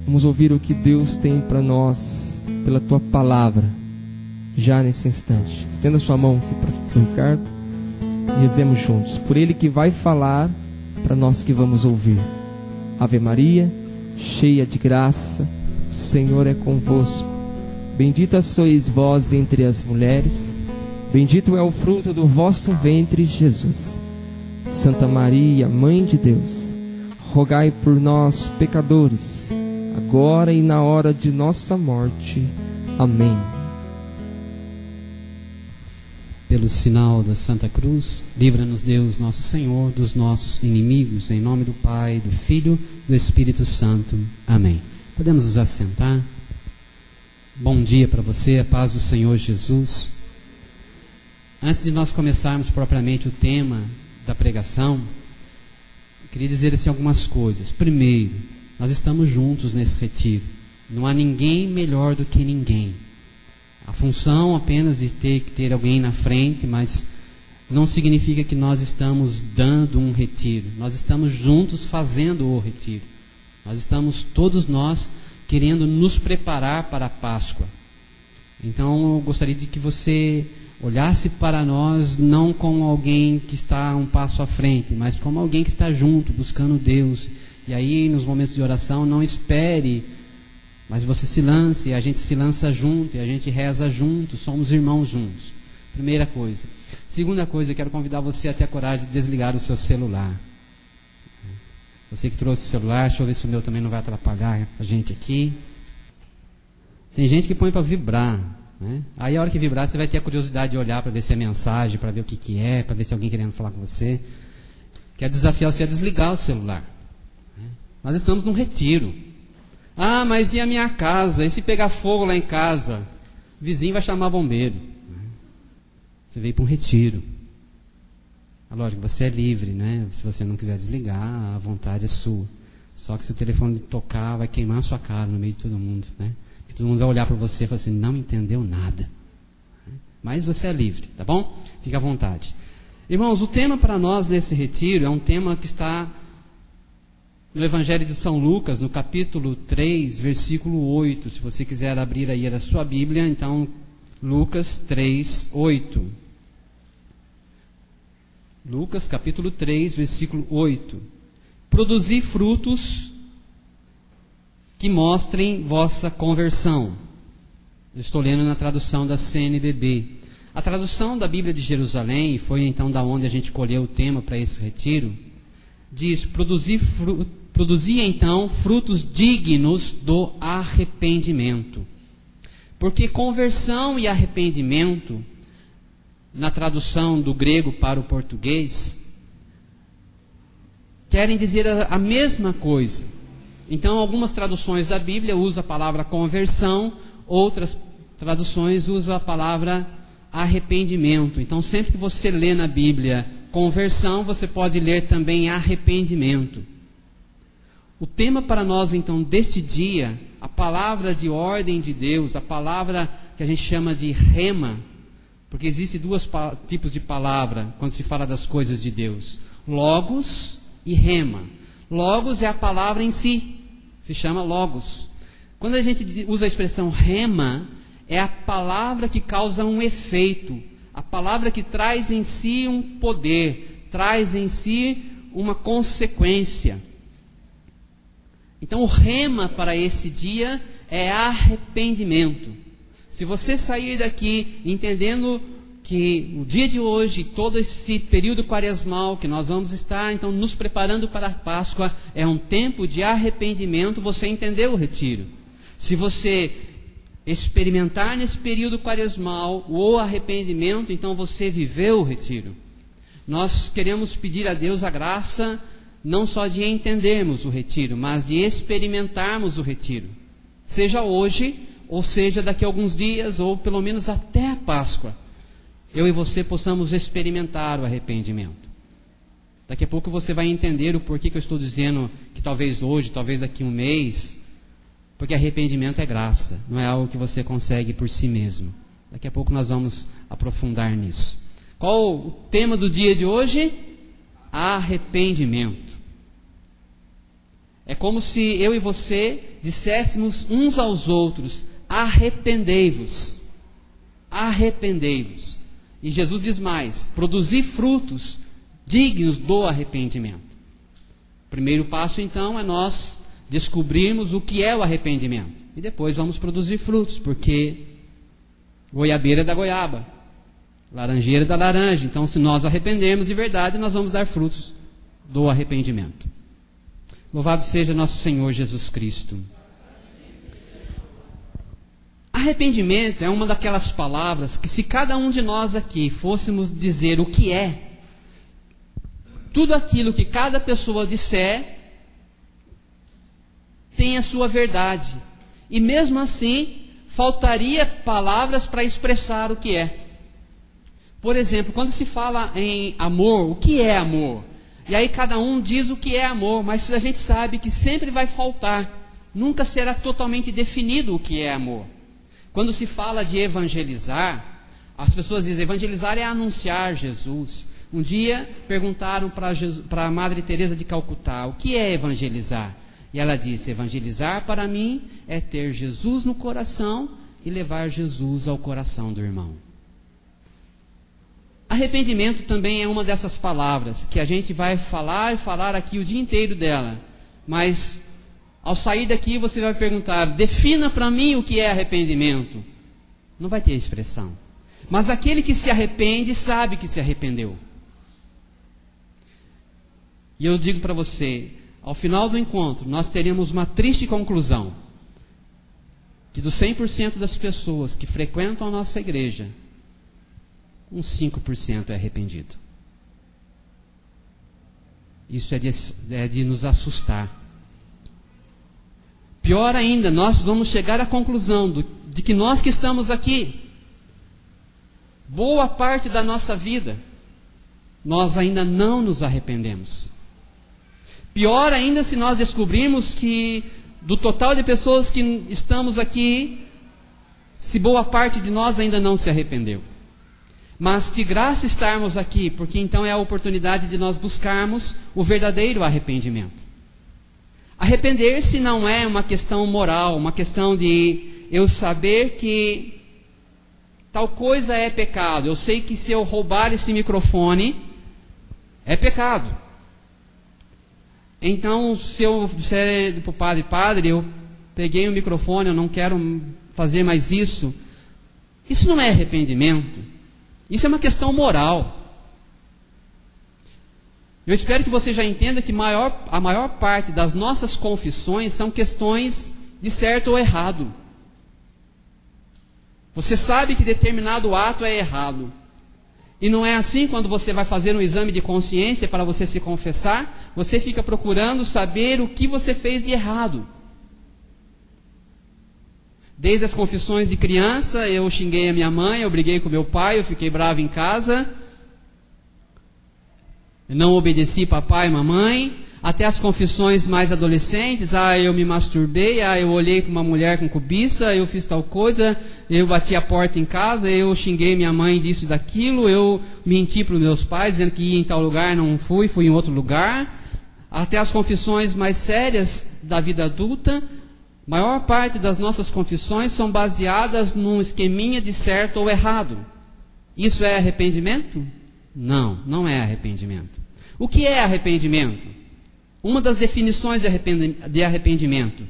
Vamos ouvir o que Deus tem para nós pela tua palavra já nesse instante. Estenda sua mão aqui para o Ricardo e rezemos juntos. Por ele que vai falar, para nós que vamos ouvir. Ave Maria, cheia de graça, o Senhor é convosco. Bendita sois vós entre as mulheres, bendito é o fruto do vosso ventre, Jesus. Santa Maria, Mãe de Deus, rogai por nós, pecadores, agora e na hora de nossa morte. Amém. Pelo sinal da Santa Cruz, livra-nos Deus nosso Senhor dos nossos inimigos, em nome do Pai, do Filho e do Espírito Santo. Amém. Podemos nos assentar? Bom dia para você, a paz do Senhor Jesus. Antes de nós começarmos propriamente o tema da pregação, eu queria dizer assim algumas coisas. Primeiro, nós estamos juntos nesse retiro. Não há ninguém melhor do que ninguém. A função apenas de ter que ter alguém na frente, mas não significa que nós estamos dando um retiro. Nós estamos juntos fazendo o retiro. Nós estamos, todos nós, querendo nos preparar para a Páscoa. Então eu gostaria de que você olhasse para nós não como alguém que está um passo à frente, mas como alguém que está junto, buscando Deus. E aí nos momentos de oração não espere, mas você se lance, a gente se lança junto, e a gente reza junto, somos irmãos juntos. Primeira coisa. Segunda coisa, eu quero convidar você a ter a coragem de desligar o seu celular. Você que trouxe o celular, deixa eu ver se o meu também não vai atrapalhar a gente aqui. Tem gente que põe para vibrar, né? Aí a hora que vibrar, você vai ter a curiosidade de olhar para ver se é mensagem, para ver o que é, para ver se é alguém querendo falar com você. Quer desafiar você a desligar o celular. Nós estamos num retiro. Ah, mas e a minha casa? E se pegar fogo lá em casa? O vizinho vai chamar bombeiro. Você veio para um retiro. Lógico, você é livre, né? Se você não quiser desligar, a vontade é sua. Só que se o telefone tocar, vai queimar a sua cara no meio de todo mundo, né? Porque todo mundo vai olhar para você e falar assim, não entendeu nada. Mas você é livre, tá bom? Fica à vontade. Irmãos, o tema para nós nesse retiro é um tema que está no Evangelho de São Lucas, no capítulo 3, versículo 8. Se você quiser abrir aí a sua Bíblia, então, Lucas 3, 8. Lucas, capítulo 3, versículo 8. Produzi frutos que mostrem vossa conversão. Eu estou lendo na tradução da CNBB. A tradução da Bíblia de Jerusalém, e foi então da onde a gente colheu o tema para esse retiro, diz, produzi então frutos dignos do arrependimento. Porque conversão e arrependimento, na tradução do grego para o português, querem dizer a mesma coisa. Então, algumas traduções da Bíblia usam a palavra conversão, outras traduções usam a palavra arrependimento. Então, sempre que você lê na Bíblia conversão, você pode ler também arrependimento. O tema para nós, então, deste dia, a palavra de ordem de Deus, a palavra que a gente chama de rema, porque existem dois tipos de palavra quando se fala das coisas de Deus: logos e rema. Logos é a palavra em si, se chama logos. Quando a gente usa a expressão rema, é a palavra que causa um efeito, a palavra que traz em si um poder, traz em si uma consequência. Então o rema para esse dia é arrependimento. Se você sair daqui entendendo que o dia de hoje, todo esse período quaresmal que nós vamos estar então nos preparando para a Páscoa, é um tempo de arrependimento, você entendeu o retiro. Se você experimentar nesse período quaresmal o arrependimento, então você viveu o retiro. Nós queremos pedir a Deus a graça não só de entendermos o retiro, mas de experimentarmos o retiro. Seja hoje, ou seja daqui a alguns dias, ou pelo menos até a Páscoa, eu e você possamos experimentar o arrependimento. Daqui a pouco você vai entender o porquê que eu estou dizendo que talvez hoje, talvez daqui a um mês, porque arrependimento é graça, não é algo que você consegue por si mesmo. Daqui a pouco nós vamos aprofundar nisso. Qual o tema do dia de hoje? Arrependimento. É como se eu e você disséssemos uns aos outros: arrependei-vos. Arrependei-vos. E Jesus diz mais: produzir frutos dignos do arrependimento. O primeiro passo, então, é nós descobrirmos o que é o arrependimento. E depois vamos produzir frutos, porque goiabeira é da goiaba, laranjeira é da laranja. Então, se nós arrependermos de verdade, nós vamos dar frutos do arrependimento. Louvado seja nosso Senhor Jesus Cristo. Arrependimento é uma daquelas palavras que, se cada um de nós aqui fôssemos dizer o que é, tudo aquilo que cada pessoa disser tem a sua verdade. E mesmo assim, faltaria palavras para expressar o que é. Por exemplo, quando se fala em amor, o que é amor? E aí cada um diz o que é amor, mas a gente sabe que sempre vai faltar. Nunca será totalmente definido o que é amor. Quando se fala de evangelizar, as pessoas dizem: evangelizar é anunciar Jesus. Um dia perguntaram para a Madre Teresa de Calcutá: o que é evangelizar? E ela disse: evangelizar para mim é ter Jesus no coração e levar Jesus ao coração do irmão. Arrependimento também é uma dessas palavras que a gente vai falar e falar aqui o dia inteiro dela, mas ao sair daqui você vai perguntar: defina para mim o que é arrependimento. Não vai ter expressão. Mas aquele que se arrepende sabe que se arrependeu. E eu digo para você, ao final do encontro, nós teríamos uma triste conclusão: que dos 100% das pessoas que frequentam a nossa igreja, uns 5% é arrependido. Isso é de nos assustar. Pior ainda, nós vamos chegar à conclusão de que nós que estamos aqui, boa parte da nossa vida, nós ainda não nos arrependemos. Pior ainda se nós descobrirmos que do total de pessoas que estamos aqui, se boa parte de nós ainda não se arrependeu. Mas que graça estarmos aqui, porque então é a oportunidade de nós buscarmos o verdadeiro arrependimento. Arrepender-se não é uma questão moral, uma questão de eu saber que tal coisa é pecado. Eu sei que se eu roubar esse microfone, é pecado. Então, se eu disser para o padre, eu peguei o microfone, eu não quero fazer mais isso. Isso não é arrependimento. Isso é uma questão moral. Eu espero que você já entenda que a maior parte das nossas confissões são questões de certo ou errado. Você sabe que determinado ato é errado. E não é assim quando você vai fazer um exame de consciência para você se confessar, você fica procurando saber o que você fez de errado. Desde as confissões de criança, eu xinguei a minha mãe, eu briguei com meu pai, eu fiquei bravo em casa, eu não obedeci papai e mamãe, até as confissões mais adolescentes: eu me masturbei, eu olhei com uma mulher com cobiça, eu fiz tal coisa, eu bati a porta em casa, eu xinguei minha mãe disso e daquilo, eu menti para os meus pais dizendo que ia em tal lugar, não fui em outro lugar. Até as confissões mais sérias da vida adulta, a maior parte das nossas confissões são baseadas num esqueminha de certo ou errado. Isso é arrependimento? Não, não é arrependimento. O que é arrependimento? Uma das definições de arrependimento: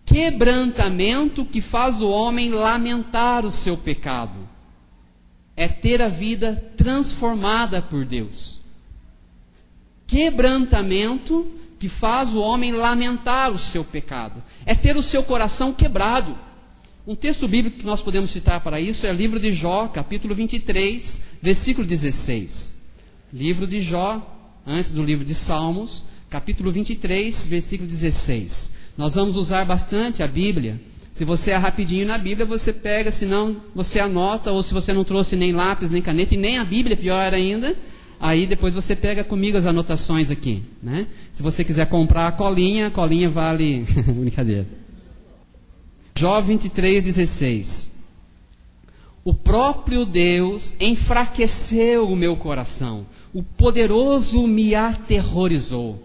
quebrantamento que faz o homem lamentar o seu pecado. É ter a vida transformada por Deus. Quebrantamento que faz o homem lamentar o seu pecado. É ter o seu coração quebrado. Um texto bíblico que nós podemos citar para isso é o livro de Jó, capítulo 23, versículo 16. Livro de Jó, antes do livro de Salmos, capítulo 23, versículo 16. Nós vamos usar bastante a Bíblia. Se você é rapidinho na Bíblia, você pega, senão você anota, ou se você não trouxe nem lápis, nem caneta, e nem a Bíblia, pior ainda, aí depois você pega comigo as anotações aqui, né? Se você quiser comprar a colinha vale... Brincadeira. Jó 23, 16. O próprio Deus enfraqueceu o meu coração. O poderoso me aterrorizou.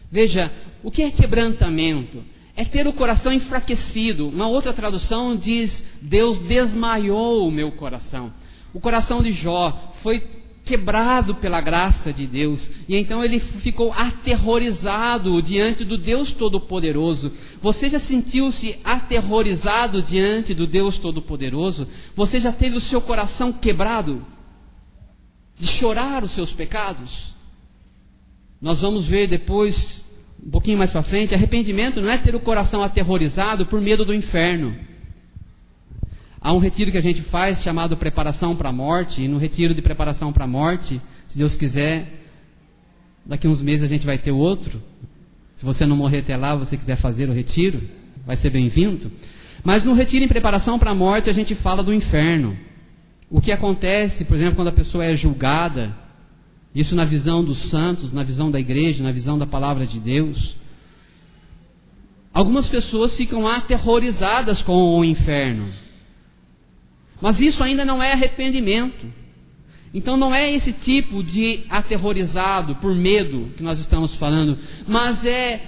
Veja, o que é quebrantamento? É ter o coração enfraquecido. Uma outra tradução diz: Deus desmaiou o meu coração. O coração de Jó foi quebrado pela graça de Deus, e então ele ficou aterrorizado diante do Deus Todo-Poderoso. Você já sentiu-se aterrorizado diante do Deus Todo-Poderoso? Você já teve o seu coração quebrado de chorar os seus pecados? Nós vamos ver depois, um pouquinho mais para frente, arrependimento não é ter o coração aterrorizado por medo do inferno. Há um retiro que a gente faz chamado Preparação para a Morte, e no retiro de Preparação para a Morte, se Deus quiser, daqui uns meses a gente vai ter outro. Se você não morrer até lá, você quiser fazer o retiro, vai ser bem-vindo. Mas no retiro em Preparação para a Morte a gente fala do inferno. O que acontece, por exemplo, quando a pessoa é julgada, isso na visão dos santos, na visão da igreja, na visão da palavra de Deus. Algumas pessoas ficam aterrorizadas com o inferno. Mas isso ainda não é arrependimento. Então não é esse tipo de aterrorizado por medo que nós estamos falando, mas é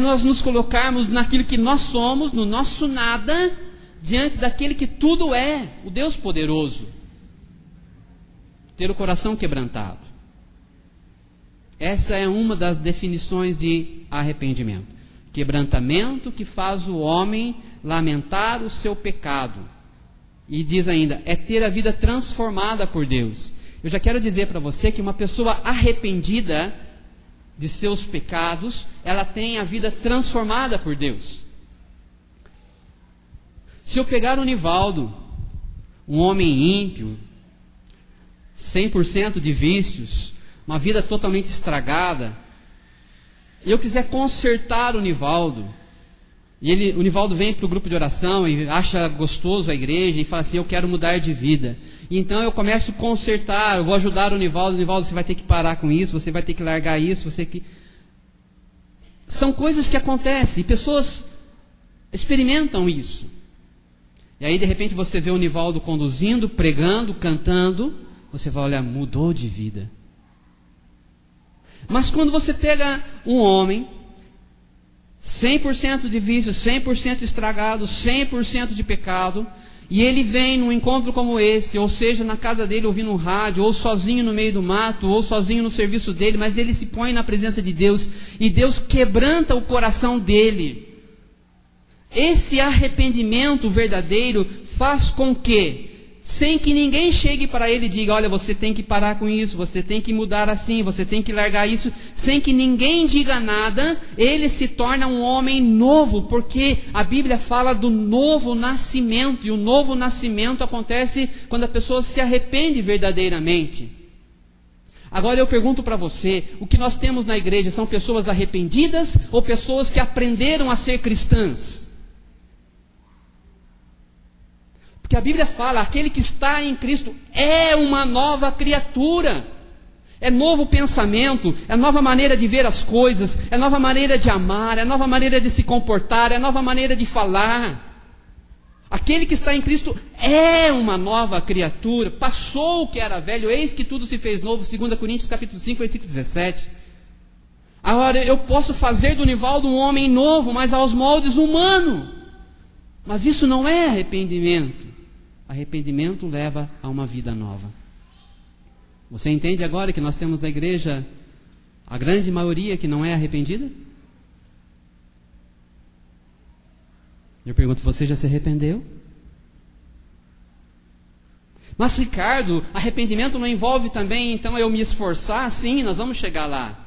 nós nos colocarmos naquilo que nós somos, no nosso nada, diante daquele que tudo é, o Deus poderoso. Ter o coração quebrantado. Essa é uma das definições de arrependimento. Quebrantamento que faz o homem lamentar o seu pecado. E diz ainda, é ter a vida transformada por Deus. Eu já quero dizer para você que uma pessoa arrependida de seus pecados, ela tem a vida transformada por Deus. Se eu pegar o Nivaldo, um homem ímpio, 100% de vícios, uma vida totalmente estragada, e eu quiser consertar o Nivaldo, e o Nivaldo vem para o grupo de oração e acha gostoso a igreja e fala assim, eu quero mudar de vida. E então eu começo a consertar, eu vou ajudar o Nivaldo, você vai ter que parar com isso, você vai ter que largar isso, São coisas que acontecem, e pessoas experimentam isso. E aí de repente você vê o Nivaldo conduzindo, pregando, cantando, você vai olhar, mudou de vida. Mas quando você pega um homem 100% de vício, 100% estragado, 100% de pecado, e ele vem num encontro como esse, ou seja, na casa dele ouvindo um rádio, ou sozinho no meio do mato, ou sozinho no serviço dele, mas ele se põe na presença de Deus, e Deus quebranta o coração dele. Esse arrependimento verdadeiro faz com que, sem que ninguém chegue para ele e diga, olha, você tem que parar com isso, você tem que mudar assim, você tem que largar isso, sem que ninguém diga nada, ele se torna um homem novo, porque a Bíblia fala do novo nascimento, e o novo nascimento acontece quando a pessoa se arrepende verdadeiramente. Agora eu pergunto para você, o que nós temos na igreja são pessoas arrependidas ou pessoas que aprenderam a ser cristãs? Porque a Bíblia fala, aquele que está em Cristo é uma nova criatura. É novo pensamento, é nova maneira de ver as coisas, é nova maneira de amar, é nova maneira de se comportar, é nova maneira de falar. Aquele que está em Cristo é uma nova criatura. Passou o que era velho, eis que tudo se fez novo. 2 Coríntios capítulo 5, versículo 17. Agora, eu posso fazer do Nivaldo um homem novo, mas aos moldes humanos. Mas isso não é arrependimento. Arrependimento leva a uma vida nova. Você entende agora que nós temos na igreja a grande maioria que não é arrependida? Eu pergunto, você já se arrependeu? Mas Ricardo, arrependimento não envolve também então eu me esforçar? Sim, nós vamos chegar lá.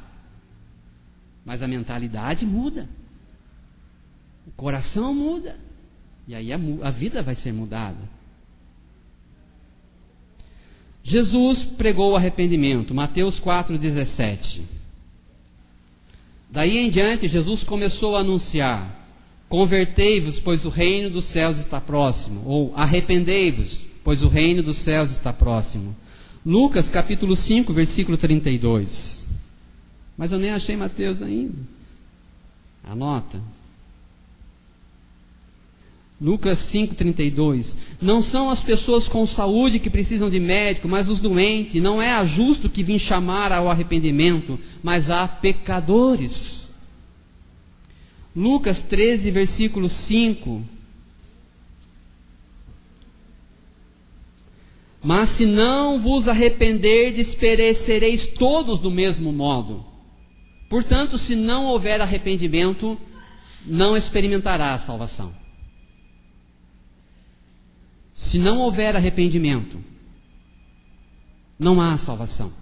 Mas a mentalidade muda. O coração muda. E aí a vida vai ser mudada. Jesus pregou o arrependimento, Mateus 4,17. Daí em diante, Jesus começou a anunciar, convertei-vos, pois o reino dos céus está próximo, ou arrependei-vos, pois o reino dos céus está próximo. Lucas capítulo 5, versículo 32. Mas eu nem achei Mateus ainda. Anota. Lucas 5,32. Não são as pessoas com saúde que precisam de médico, mas os doentes. Não é a justo que vim chamar ao arrependimento, mas a pecadores. Lucas 13, versículo 5. Mas se não vos arrependerdes, perecereis todos do mesmo modo. Portanto, se não houver arrependimento, não experimentará a salvação. Se não houver arrependimento, não há salvação.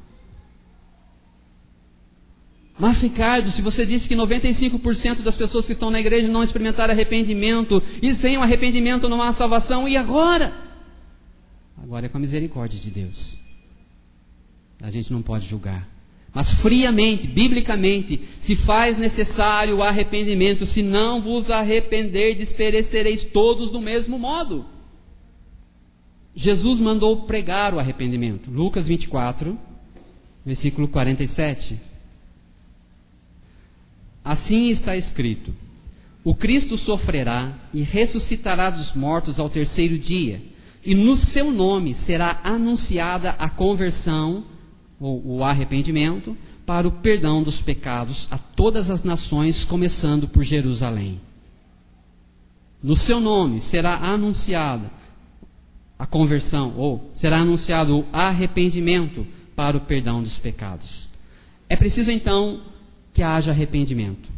Mas, Ricardo, se você disse que 95% das pessoas que estão na igreja não experimentaram arrependimento, e sem o arrependimento não há salvação, e agora? Agora é com a misericórdia de Deus. A gente não pode julgar. Mas friamente, biblicamente, se faz necessário o arrependimento. Se não vos arrependerdes, perecereis todos do mesmo modo. Jesus mandou pregar o arrependimento. Lucas 24, versículo 47. Assim está escrito: o Cristo sofrerá e ressuscitará dos mortos ao terceiro dia, e no seu nome será anunciada a conversão, ou o arrependimento, para o perdão dos pecados a todas as nações, começando por Jerusalém. No seu nome será anunciada a conversão, ou será anunciado o arrependimento para o perdão dos pecados. É preciso então que haja arrependimento.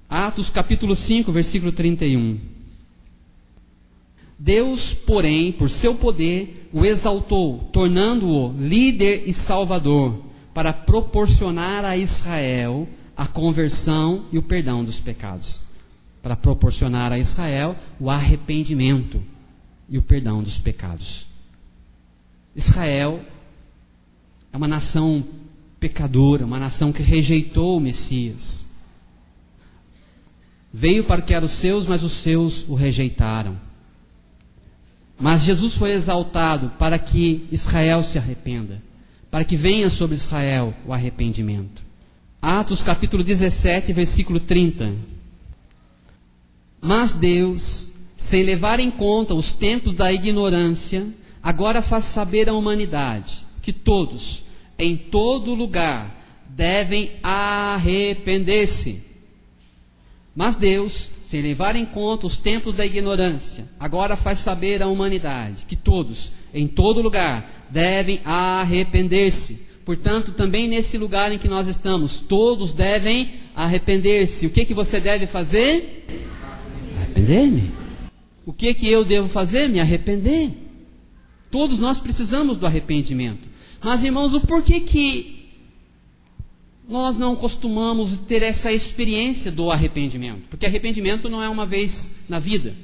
Atos capítulo 5, versículo 31. Deus, porém, por seu poder, o exaltou, tornando-o líder e salvador, para proporcionar a Israel a conversão e o perdão dos pecados. Para proporcionar a Israel o arrependimento e o perdão dos pecados. Israel é uma nação pecadora, uma nação que rejeitou o Messias. Veio para o que eram os seus, mas os seus o rejeitaram. Mas Jesus foi exaltado para que Israel se arrependa, para que venha sobre Israel o arrependimento. Atos capítulo 17, versículo 30. Mas Deus, sem levar em conta os tempos da ignorância, agora faz saber à humanidade que todos, em todo lugar, devem arrepender-se. Mas Deus, sem levar em conta os tempos da ignorância, agora faz saber à humanidade que todos, em todo lugar, devem arrepender-se. Portanto, também nesse lugar em que nós estamos, todos devem arrepender-se. O que você deve fazer? Arrepender-me. O que eu devo fazer? Me arrepender. Todos nós precisamos do arrependimento. Mas, irmãos, o porquê que nós não costumamos ter essa experiência do arrependimento? Porque arrependimento não é uma vez na vida.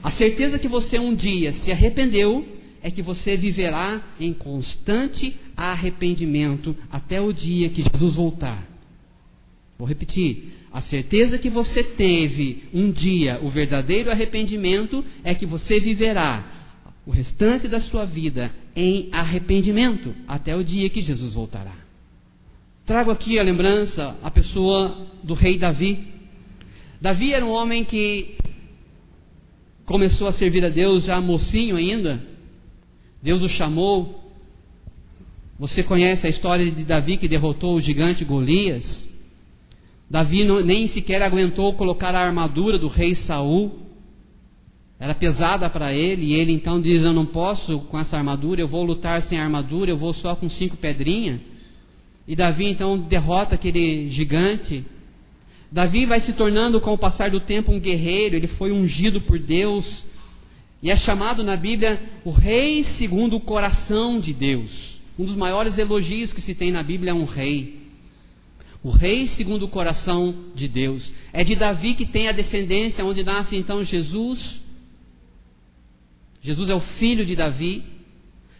A certeza que você um dia se arrependeu é que você viverá em constante arrependimento até o dia que Jesus voltar. Vou repetir. A certeza que você teve um dia o verdadeiro arrependimento é que você viverá o restante da sua vida em arrependimento até o dia que Jesus voltará. Trago aqui a lembrança, a pessoa do rei Davi. Davi era um homem que começou a servir a Deus já mocinho ainda. Deus o chamou. Você conhece a história de Davi que derrotou o gigante Golias. Davi nem sequer aguentou colocar a armadura do rei Saul. Era pesada para ele, e ele então diz: eu não posso com essa armadura, eu vou lutar sem armadura, eu vou só com 5 pedrinhas. E Davi então derrota aquele gigante. Davi vai se tornando com o passar do tempo um guerreiro, ele foi ungido por Deus, e é chamado na Bíblia o rei segundo o coração de Deus. Um dos maiores elogios que se tem na Bíblia é um rei. O rei segundo o coração de Deus. É de Davi que tem a descendência, onde nasce então Jesus. Jesus é o filho de Davi.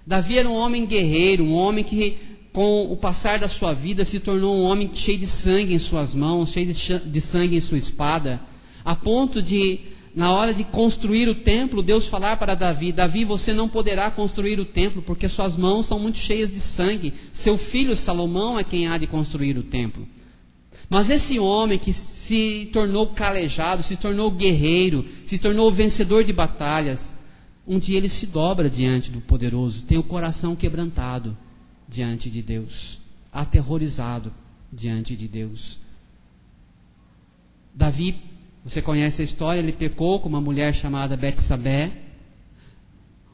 Davi era um homem guerreiro, um homem que com o passar da sua vida se tornou um homem cheio de sangue em suas mãos, cheio de sangue em sua espada, a ponto de, na hora de construir o templo, Deus falar para Davi: Davi, você não poderá construir o templo, porque suas mãos são muito cheias de sangue, seu filho Salomão é quem há de construir o templo. Mas esse homem que se tornou calejado, se tornou guerreiro, se tornou vencedor de batalhas, um dia ele se dobra diante do poderoso, tem o coração quebrantado diante de Deus, aterrorizado diante de Deus. Davi, você conhece a história, ele pecou com uma mulher chamada Betsabé.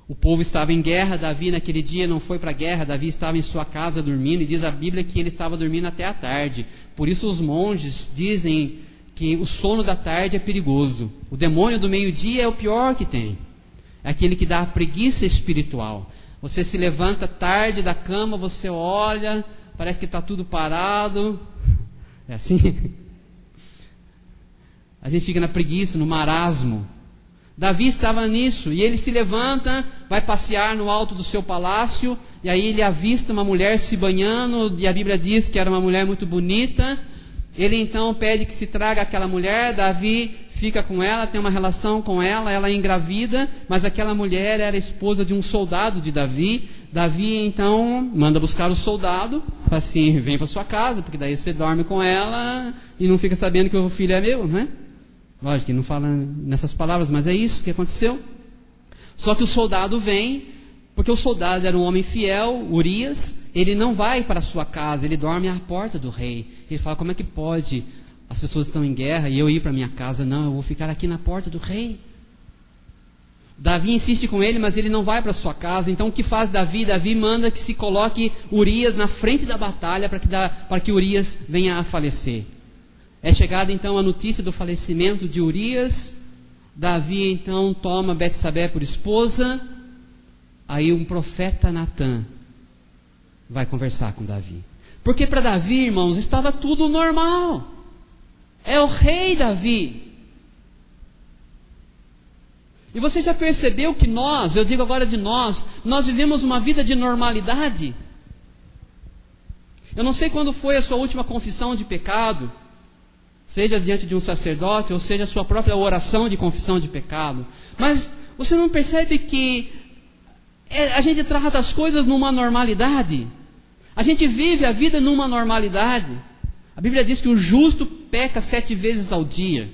O povo estava em guerra, Davi naquele dia não foi para a guerra, Davi estava em sua casa dormindo, e diz a Bíblia que ele estava dormindo até a tarde. Por isso os monges dizem que o sono da tarde é perigoso. O demônio do meio-dia é o pior que tem. É aquele que dá a preguiça espiritual. Você se levanta tarde da cama, você olha, parece que está tudo parado. É assim? A gente fica na preguiça, no marasmo. Davi estava nisso, e ele se levanta, vai passear no alto do seu palácio, e aí ele avista uma mulher se banhando, e a Bíblia diz que era uma mulher muito bonita. Ele então pede que se traga aquela mulher, Davi fica com ela, tem uma relação com ela, ela é engravida, mas aquela mulher era esposa de um soldado de Davi. Davi então manda buscar o soldado, fala assim, vem para sua casa, porque daí você dorme com ela e não fica sabendo que o filho é meu, não é? Lógico que não fala nessas palavras, mas é isso que aconteceu. Só que o soldado vem, porque o soldado era um homem fiel, Urias, ele não vai para a sua casa, ele dorme à porta do rei. Ele fala, como é que pode? As pessoas estão em guerra e eu ir para minha casa? Não, eu vou ficar aqui na porta do rei. Davi insiste com ele, mas ele não vai para a sua casa. Então o que faz Davi? Davi manda que se coloque Urias na frente da batalha para que Urias venha a falecer. É chegada então a notícia do falecimento de Urias. Davi então toma Betsabé por esposa. Aí um profeta Natã vai conversar com Davi. Porque para Davi, irmãos, estava tudo normal. É o rei Davi. E você já percebeu que nós, eu digo agora de nós vivemos uma vida de normalidade? Eu não sei quando foi a sua última confissão de pecado, seja diante de um sacerdote, ou seja a sua própria oração de confissão de pecado. Mas você não percebe que a gente trata as coisas numa normalidade? A gente vive a vida numa normalidade. A Bíblia diz que o justo peca 7 vezes ao dia.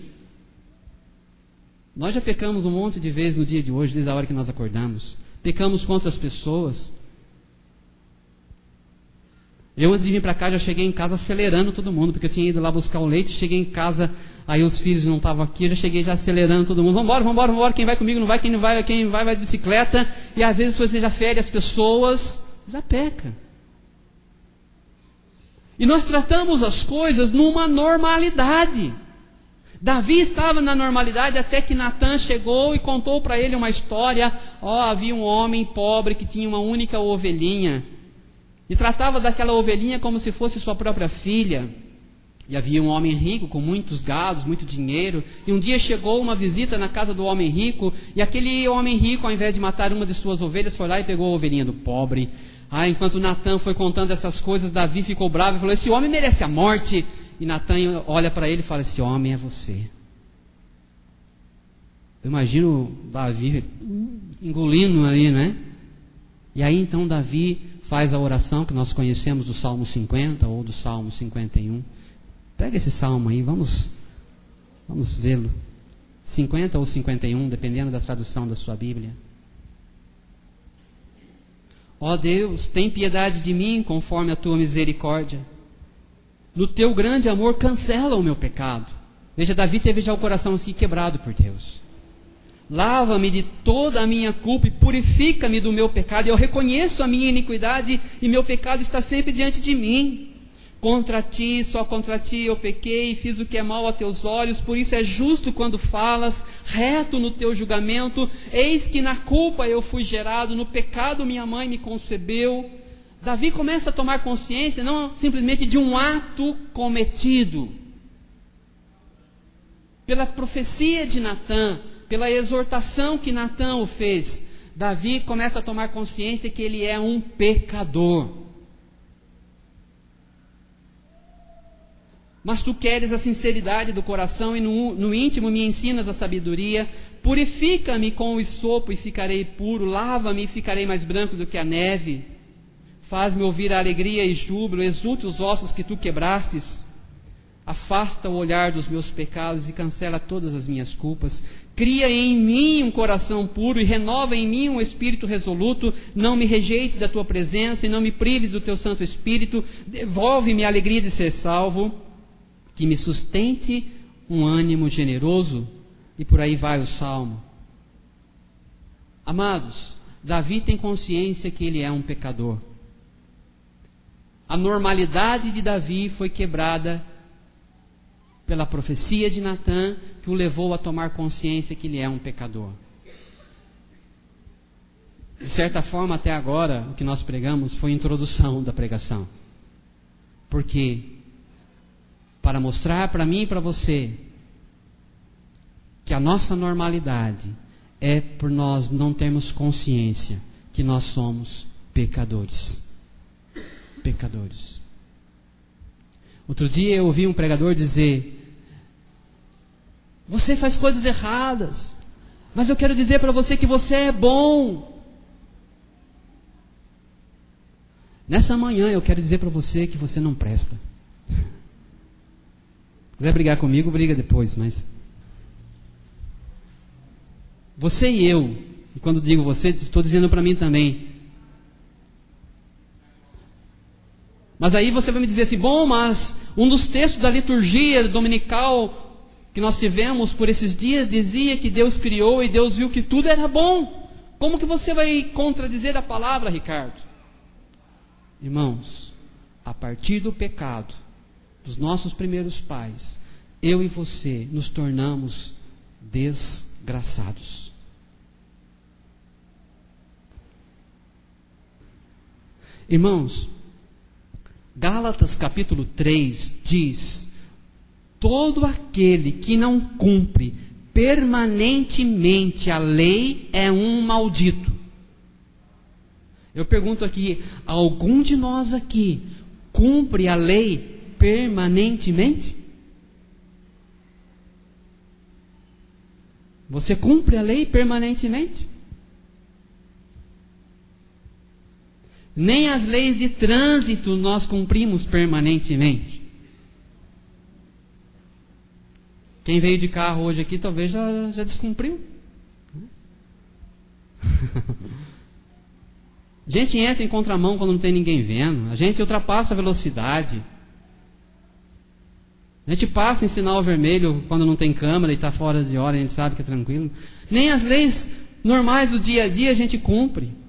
Nós já pecamos um monte de vezes no dia de hoje, desde a hora que nós acordamos. Pecamos contra as pessoas. Eu, antes de vir para cá, já cheguei em casa acelerando todo mundo, porque eu tinha ido lá buscar o leite, cheguei em casa, aí os filhos não estavam aqui, eu já cheguei já acelerando todo mundo. Vambora, quem vai comigo não vai, quem vai de bicicleta. E às vezes você já fere as pessoas, já peca. E nós tratamos as coisas numa normalidade. Davi estava na normalidade até que Natã chegou e contou para ele uma história. Havia um homem pobre que tinha uma única ovelhinha. E tratava daquela ovelhinha como se fosse sua própria filha. E havia um homem rico com muitos gados, muito dinheiro. E um dia chegou uma visita na casa do homem rico. E aquele homem rico, ao invés de matar uma de suas ovelhas, foi lá e pegou a ovelhinha do pobre. Enquanto Natã foi contando essas coisas, Davi ficou bravo e falou, esse homem merece a morte. E Natã olha para ele e fala, esse homem é você. Eu imagino Davi engolindo ali, né? E aí então Davi faz a oração que nós conhecemos do Salmo 50 ou do Salmo 51. Pega esse salmo aí, vamos vê-lo. 50 ou 51, dependendo da tradução da sua Bíblia. Ó Deus, tem piedade de mim conforme a tua misericórdia. No teu grande amor cancela o meu pecado. Veja, Davi teve já o coração assim quebrado por Deus. Lava-me de toda a minha culpa e purifica-me do meu pecado. Eu reconheço a minha iniquidade e meu pecado está sempre diante de mim. Contra ti, só contra ti eu pequei e fiz o que é mal a teus olhos. Por isso é justo quando falas, reto no teu julgamento. Eis que na culpa eu fui gerado, no pecado minha mãe me concebeu. Davi começa a tomar consciência não simplesmente de um ato cometido. Pela profecia de Natã, pela exortação que Natã o fez, Davi começa a tomar consciência que ele é um pecador. Mas tu queres a sinceridade do coração e no íntimo me ensinas a sabedoria. Purifica-me com o hisopo e ficarei puro. Lava-me e ficarei mais branco do que a neve. Faz-me ouvir a alegria e júbilo. Exulte os ossos que tu quebrastes. Afasta o olhar dos meus pecados e cancela todas as minhas culpas. Cria em mim um coração puro e renova em mim um espírito resoluto. Não me rejeites da tua presença e não me prives do teu Santo Espírito. Devolve-me a alegria de ser salvo. Que me sustente um ânimo generoso, e por aí vai o salmo. Amados, Davi tem consciência que ele é um pecador. A normalidade de Davi foi quebrada pela profecia de Natã, que o levou a tomar consciência que ele é um pecador. De certa forma, até agora, o que nós pregamos foi a introdução da pregação. Porque, para mostrar para mim e para você, que a nossa normalidade é por nós não termos consciência que nós somos pecadores. Pecadores. Outro dia eu ouvi um pregador dizer: você faz coisas erradas, mas eu quero dizer para você que você é bom. Nessa manhã eu quero dizer para você que você não presta. Se quiser brigar comigo, briga depois, mas você e eu, e quando digo você, estou dizendo para mim também. Mas aí você vai me dizer assim: bom, mas um dos textos da liturgia dominical que nós tivemos por esses dias dizia que Deus criou e Deus viu que tudo era bom. Como que você vai contradizer a palavra, Ricardo? Irmãos, a partir do pecado dos nossos primeiros pais, eu e você nos tornamos desgraçados. Irmãos, Gálatas capítulo 3 diz: todo aquele que não cumpre permanentemente a lei é um maldito. Eu pergunto aqui: algum de nós aqui cumpre a lei permanentemente? Você cumpre a lei permanentemente? Nem as leis de trânsito nós cumprimos permanentemente. Quem veio de carro hoje aqui talvez já descumpriu. A gente entra em contramão quando não tem ninguém vendo. A gente ultrapassa a velocidade. A gente passa em sinal vermelho quando não tem câmera e está fora de hora, a gente sabe que é tranquilo. Nem as leis normais do dia a dia a gente cumpre.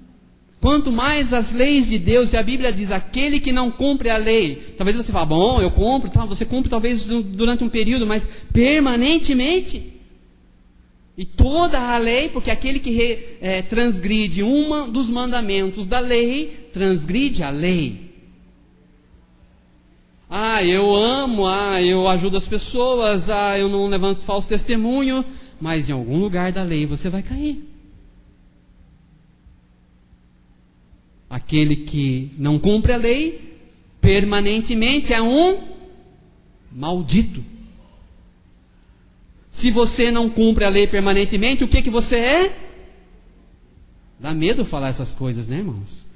Quanto mais as leis de Deus, e a Bíblia diz: aquele que não cumpre a lei. Talvez você fale: bom, eu cumpro, tá? Você cumpre talvez durante um período, mas permanentemente. E toda a lei, porque aquele que transgride um dos mandamentos da lei, transgride a lei. Eu amo, eu ajudo as pessoas, eu não levanto falso testemunho, mas em algum lugar da lei você vai cair. Aquele que não cumpre a lei permanentemente é um maldito. Se você não cumpre a lei permanentemente, o que você é? Dá medo falar essas coisas, né, irmãos?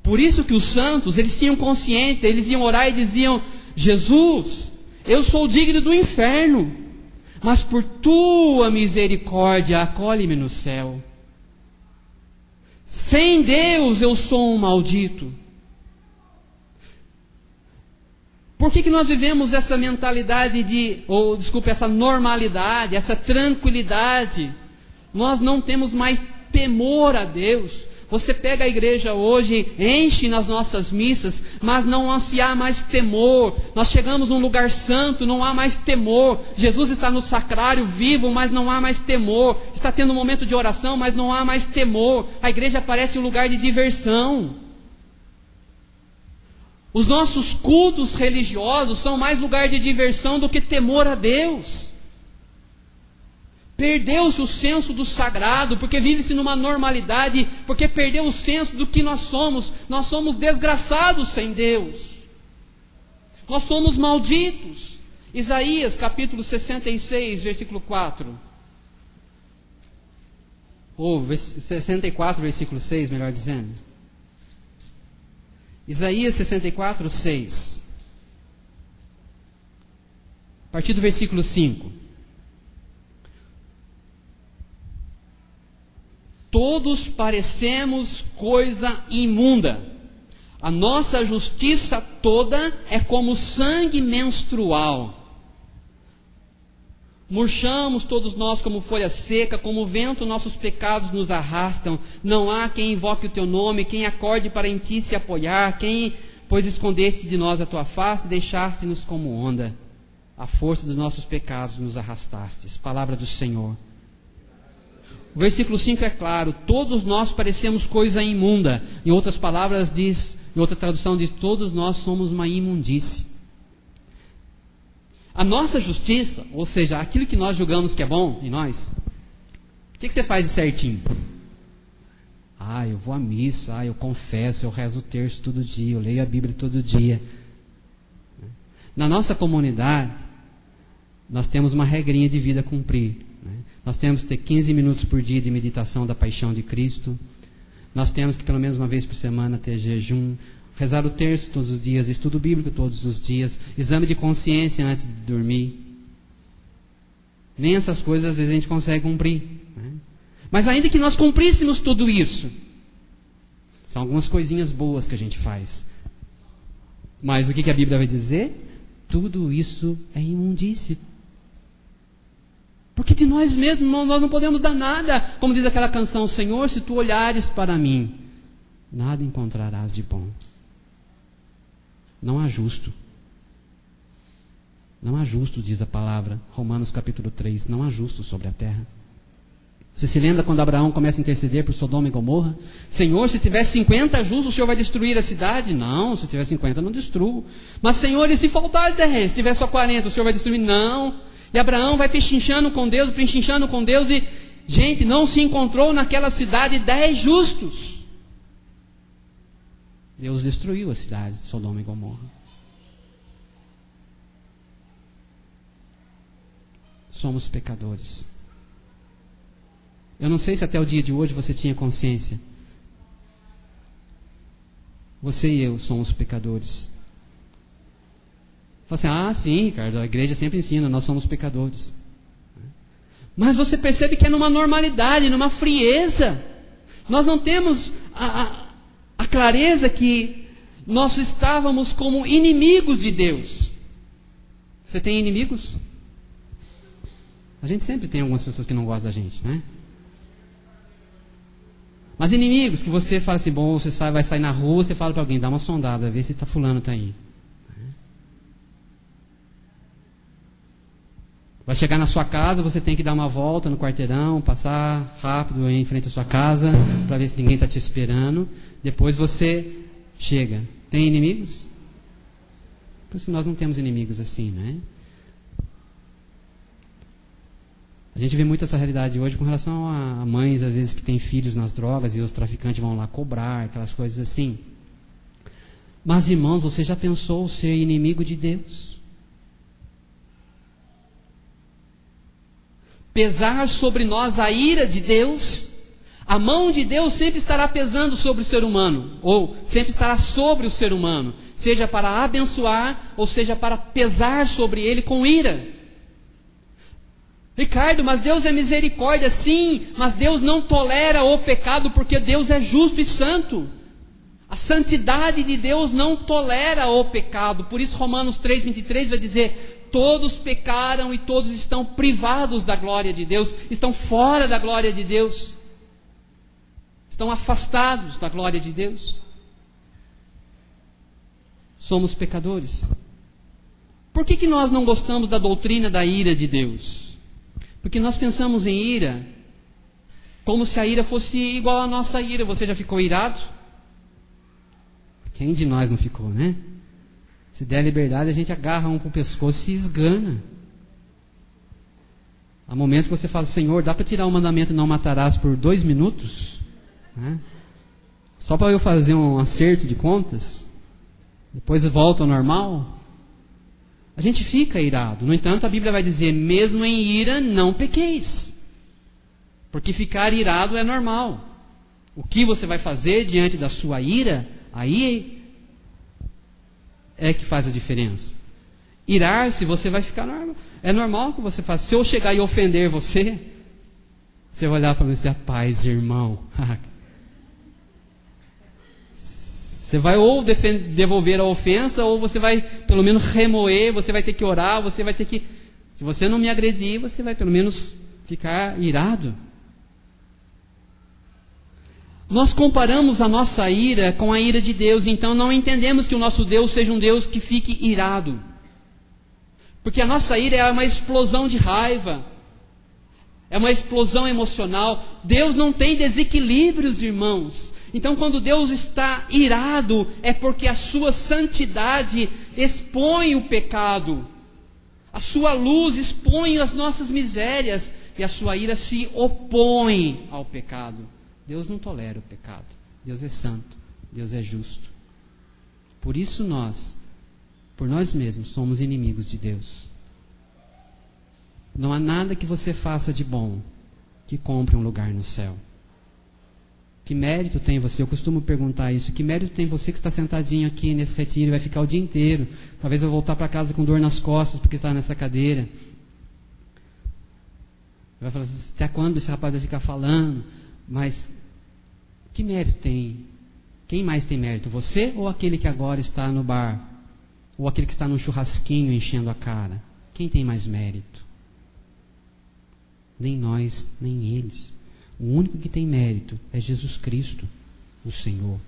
Por isso que os santos, eles tinham consciência, eles iam orar e diziam: Jesus, eu sou digno do inferno, mas por tua misericórdia acolhe-me no céu. Sem Deus eu sou um maldito. Por que nós vivemos essa mentalidade essa normalidade, essa tranquilidade? Nós não temos mais temor a Deus. Você pega a igreja hoje, enche nas nossas missas, mas não se há mais temor. Nós chegamos num lugar santo, não há mais temor. Jesus está no sacrário vivo, mas não há mais temor. Está tendo um momento de oração, mas não há mais temor. A igreja parece um lugar de diversão. Os nossos cultos religiosos são mais lugar de diversão do que temor a Deus. Perdeu-se o senso do sagrado, porque vive-se numa normalidade, porque perdeu o senso do que nós somos. Nós somos desgraçados sem Deus. Nós somos malditos. Isaías capítulo 66, versículo 4. Ou 64, versículo 6, melhor dizendo. Isaías 64, 6. A partir do versículo 5. Todos parecemos coisa imunda. A nossa justiça toda é como sangue menstrual. Murchamos todos nós como folha seca, como o vento nossos pecados nos arrastam. Não há quem invoque o teu nome, quem acorde para em ti se apoiar, pois escondeste de nós a tua face e deixaste-nos como onda. A força dos nossos pecados nos arrastastes. Palavra do Senhor. O versículo 5 é claro: todos nós parecemos coisa imunda. Em outras palavras diz, em outra tradução diz, todos nós somos uma imundície. A nossa justiça, ou seja, aquilo que nós julgamos que é bom em nós, o que você faz de certinho? Eu vou à missa, eu confesso, eu rezo o terço todo dia, eu leio a Bíblia todo dia. Na nossa comunidade, nós temos uma regrinha de vida a cumprir. Nós temos que ter 15 minutos por dia de meditação da paixão de Cristo. Nós temos que pelo menos uma vez por semana ter jejum, rezar o terço todos os dias, estudo bíblico todos os dias, exame de consciência antes de dormir. Nem essas coisas às vezes a gente consegue cumprir. Mas ainda que nós cumpríssemos tudo isso, são algumas coisinhas boas que a gente faz. Mas o que a Bíblia vai dizer? Tudo isso é imundície. Porque de nós mesmos nós não podemos dar nada. Como diz aquela canção: Senhor, se tu olhares para mim, nada encontrarás de bom. Não há justo. Não há justo, diz a palavra, Romanos capítulo 3, não há justo sobre a terra. Você se lembra quando Abraão começa a interceder por Sodoma e Gomorra? Senhor, se tiver 50 justos, o Senhor vai destruir a cidade? Não, se tiver 50 não destruo. Mas Senhor, e se faltar 10? Se tiver só 40, o Senhor vai destruir? Não. E Abraão vai pechinchando com Deus, e, gente, não se encontrou naquela cidade 10 justos. Deus destruiu as cidades de Sodoma e Gomorra. Somos pecadores. Eu não sei se até o dia de hoje você tinha consciência. Você e eu somos pecadores. Fala assim: sim, Ricardo, a igreja sempre ensina, nós somos pecadores. Mas você percebe que é numa normalidade, numa frieza. Nós não temos a clareza que nós estávamos como inimigos de Deus. Você tem inimigos? A gente sempre tem algumas pessoas que não gostam da gente, né? Mas inimigos que você fala assim: bom, você vai sair na rua, você fala para alguém, dá uma sondada, vê se fulano está aí. Vai chegar na sua casa, você tem que dar uma volta no quarteirão, passar rápido em frente à sua casa, para ver se ninguém está te esperando. Depois você chega. Tem inimigos? Porque nós não temos inimigos assim, né? A gente vê muito essa realidade hoje com relação a mães, às vezes, que têm filhos nas drogas e os traficantes vão lá cobrar, aquelas coisas assim. Mas, irmãos, você já pensou ser inimigo de Deus? Pesar sobre nós a ira de Deus, a mão de Deus sempre estará pesando sobre o ser humano, ou sempre estará sobre o ser humano, seja para abençoar, ou seja para pesar sobre ele com ira. Ricardo, mas Deus é misericórdia, sim, mas Deus não tolera o pecado, porque Deus é justo e santo. A santidade de Deus não tolera o pecado, por isso Romanos 3:23 vai dizer: todos pecaram e todos estão privados da glória de Deus, estão fora da glória de Deus, estão afastados da glória de Deus. Somos pecadores. Por que nós não gostamos da doutrina da ira de Deus? Porque nós pensamos em ira como se a ira fosse igual à nossa ira. Você já ficou irado? Quem de nós não ficou, né? Se der liberdade, a gente agarra um para o pescoço e se esgana. Há momentos que você fala: Senhor, dá para tirar o mandamento não matarás por 2 minutos? Né? Só para eu fazer um acerto de contas? Depois volta ao normal? A gente fica irado. No entanto, a Bíblia vai dizer: mesmo em ira não pequeis. Porque ficar irado é normal. O que você vai fazer diante da sua ira, aí é que faz a diferença. Irar-se, você vai ficar normal. É normal que você faça. Se eu chegar e ofender você, você vai olhar para mim e dizer: paz, irmão. Você vai ou devolver a ofensa, ou você vai pelo menos remoer, você vai ter que orar, você vai ter que Se você não me agredir, você vai pelo menos ficar irado. Nós comparamos a nossa ira com a ira de Deus, então não entendemos que o nosso Deus seja um Deus que fique irado. Porque a nossa ira é uma explosão de raiva, é uma explosão emocional. Deus não tem desequilíbrios, irmãos. Então quando Deus está irado, é porque a sua santidade expõe o pecado. A sua luz expõe as nossas misérias e a sua ira se opõe ao pecado. Deus não tolera o pecado. Deus é santo. Deus é justo. Por isso nós, por nós mesmos, somos inimigos de Deus. Não há nada que você faça de bom que compre um lugar no céu. Que mérito tem você? Eu costumo perguntar isso. Que mérito tem você que está sentadinho aqui nesse retiro e vai ficar o dia inteiro? Talvez eu voltar para casa com dor nas costas porque está nessa cadeira. Vai falar, até quando esse rapaz vai ficar falando? Mas que mérito tem? Quem mais tem mérito? Você ou aquele que agora está no bar? Ou aquele que está no churrasquinho enchendo a cara? Quem tem mais mérito? Nem nós, nem eles. O único que tem mérito é Jesus Cristo, o Senhor.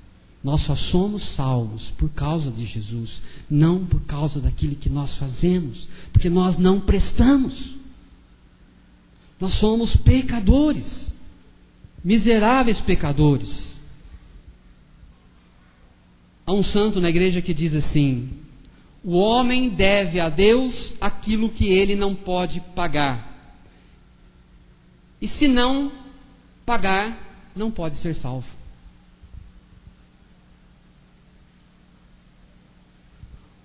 Nós só somos salvos por causa de Jesus, não por causa daquilo que nós fazemos, porque nós não prestamos. Nós somos pecadores, miseráveis pecadores. Há um santo na igreja que diz assim: o homem deve a Deus aquilo que ele não pode pagar. E se não pagar, não pode ser salvo.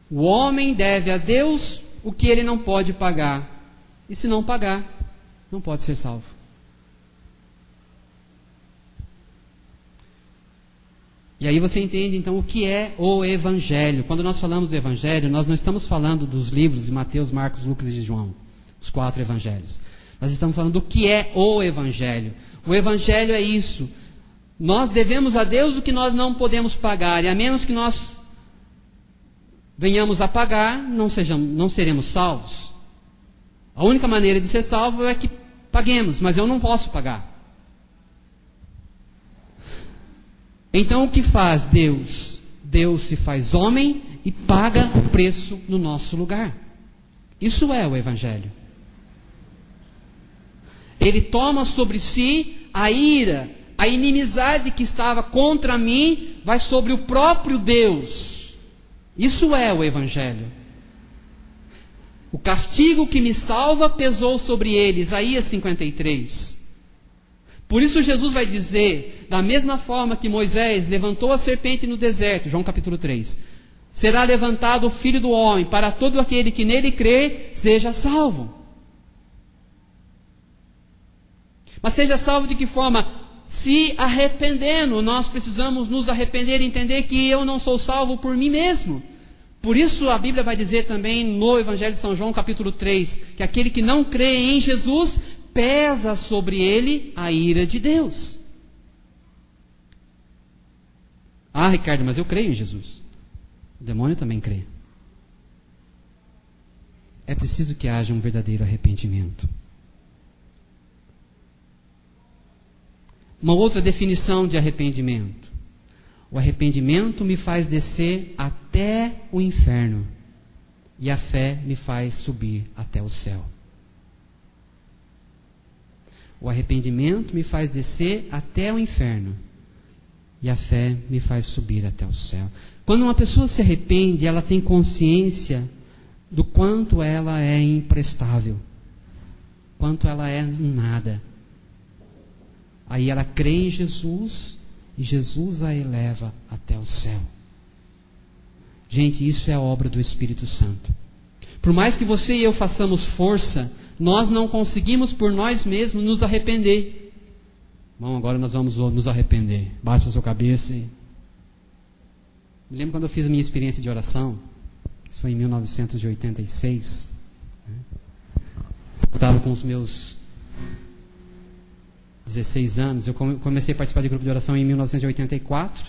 O homem deve a Deus o que ele não pode pagar. E se não pagar, não pode ser salvo. E aí você entende então o que é o Evangelho. Quando nós falamos do Evangelho, nós não estamos falando dos livros de Mateus, Marcos, Lucas e João, os 4 Evangelhos. Nós estamos falando do que é o Evangelho. O Evangelho é isso. Nós devemos a Deus o que nós não podemos pagar. E a menos que nós venhamos a pagar, não seremos salvos. A única maneira de ser salvo é que paguemos, mas eu não posso pagar. Então o que faz Deus? Deus se faz homem e paga o preço no nosso lugar. Isso é o Evangelho. Ele toma sobre si a ira, a inimizade que estava contra mim, vai sobre o próprio Deus. Isso é o Evangelho. O castigo que me salva pesou sobre ele, Isaías 53. Por isso Jesus vai dizer, da mesma forma que Moisés levantou a serpente no deserto, João capítulo 3, será levantado o Filho do Homem, para todo aquele que nele crer, seja salvo. Mas seja salvo de que forma? Se arrependendo. Nós precisamos nos arrepender e entender que eu não sou salvo por mim mesmo. Por isso a Bíblia vai dizer também no Evangelho de São João capítulo 3, que aquele que não crê em Jesus, pesa sobre ele a ira de Deus. Ah, Ricardo, mas eu creio em Jesus. O demônio também crê. É preciso que haja um verdadeiro arrependimento. Uma outra definição de arrependimento. O arrependimento me faz descer até o inferno e a fé me faz subir até o céu. O arrependimento me faz descer até o inferno e a fé me faz subir até o céu. Quando uma pessoa se arrepende, ela tem consciência do quanto ela é imprestável, quanto ela é um nada. Aí ela crê em Jesus e Jesus a eleva até o céu. Gente, isso é a obra do Espírito Santo. Por mais que você e eu façamos força, nós não conseguimos por nós mesmos nos arrepender. Bom, agora nós vamos nos arrepender. Baixa a sua cabeça e... Me lembro quando eu fiz a minha experiência de oração. Isso foi em 1986. Eu estava com os meus 16 anos. Eu comecei a participar de grupo de oração em 1984.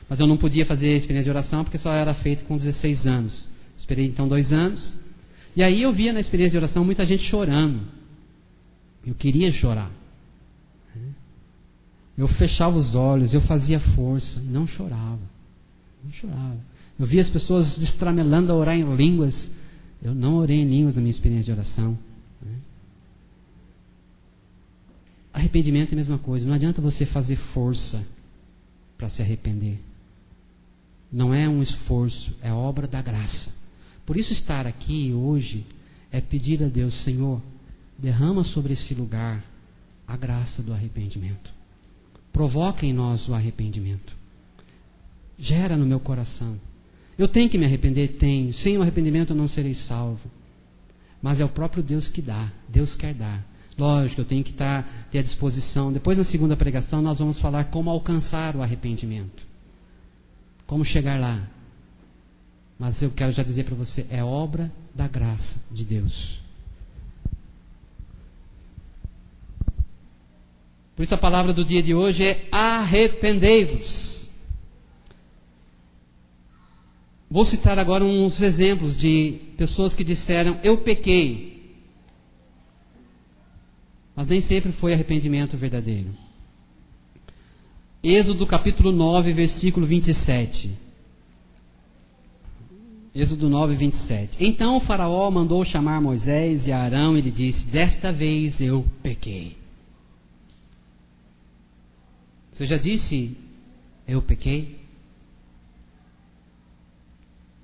Mas eu não podia fazer a experiência de oração porque só era feito com 16 anos. Esperei então 2 anos. E aí eu via na experiência de oração muita gente chorando. Eu queria chorar. Eu fechava os olhos, eu fazia força, e não chorava. Não chorava. Eu via as pessoas destramelando a orar em línguas. Eu não orei em línguas na minha experiência de oração. Arrependimento é a mesma coisa. Não adianta você fazer força para se arrepender. Não é um esforço, é obra da graça. Por isso estar aqui hoje é pedir a Deus: Senhor, derrama sobre esse lugar a graça do arrependimento. Provoca em nós o arrependimento. Gera no meu coração. Eu tenho que me arrepender? Tenho. Sem o arrependimento eu não serei salvo. Mas é o próprio Deus que dá. Deus quer dar. Lógico, eu tenho que ter à disposição. Depois, na segunda pregação, nós vamos falar como alcançar o arrependimento. Como chegar lá. Mas eu quero já dizer para você, é obra da graça de Deus. Por isso a palavra do dia de hoje é arrependei-vos. Vou citar agora uns exemplos de pessoas que disseram: eu pequei. Mas nem sempre foi arrependimento verdadeiro. Êxodo capítulo 9, versículo 27. Êxodo 9, 27. Então o faraó mandou chamar Moisés e Arão e lhe disse: desta vez eu pequei. Você já disse, eu pequei?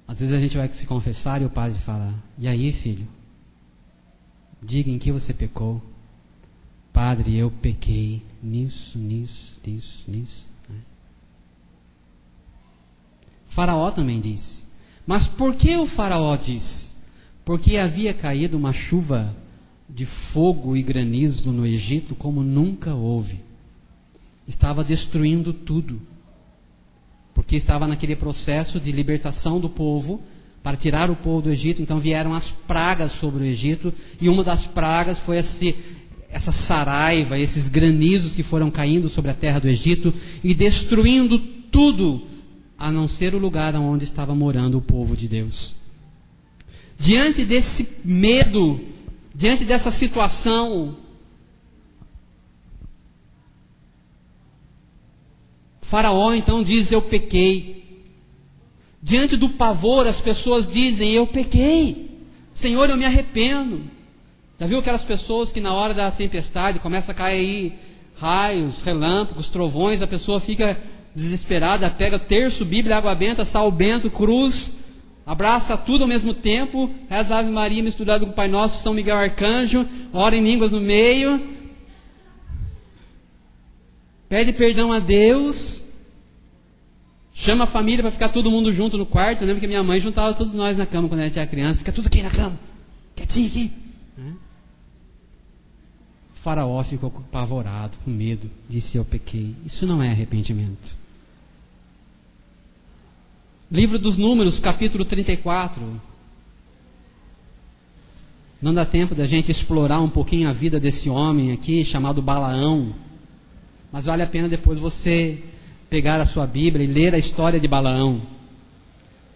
Às vezes a gente vai se confessar e o padre fala: e aí, filho? Diga em que você pecou. Padre, eu pequei nisso. Faraó também disse. Mas por que o faraó disse? Porque havia caído uma chuva de fogo e granizo no Egito como nunca houve. Estava destruindo tudo. Porque estava naquele processo de libertação do povo, para tirar o povo do Egito. Então vieram as pragas sobre o Egito, e uma das pragas foi essa saraiva, esses granizos que foram caindo sobre a terra do Egito e destruindo tudo, a não ser o lugar onde estava morando o povo de Deus. Diante desse medo, diante dessa situação, Faraó então diz: eu pequei. Diante do pavor, as pessoas dizem: eu pequei. Senhor, eu me arrependo. Já viu aquelas pessoas que na hora da tempestade começa a cair raios, relâmpagos, trovões, a pessoa fica desesperada, pega terço, Bíblia, água benta, sal bento, cruz, abraça tudo ao mesmo tempo, reza Ave Maria misturado com o Pai Nosso, São Miguel Arcanjo, ora em línguas no meio, pede perdão a Deus, chama a família para ficar todo mundo junto no quarto. Eu lembro que minha mãe juntava todos nós na cama quando a gente era criança, fica tudo aqui na cama, quietinho aqui. O faraó ficou apavorado, com medo, disse: eu pequei. Isso não é arrependimento. Livro dos Números, capítulo 34. Não dá tempo da gente explorar um pouquinho a vida desse homem aqui, chamado Balaão. Mas vale a pena depois você pegar a sua Bíblia e ler a história de Balaão.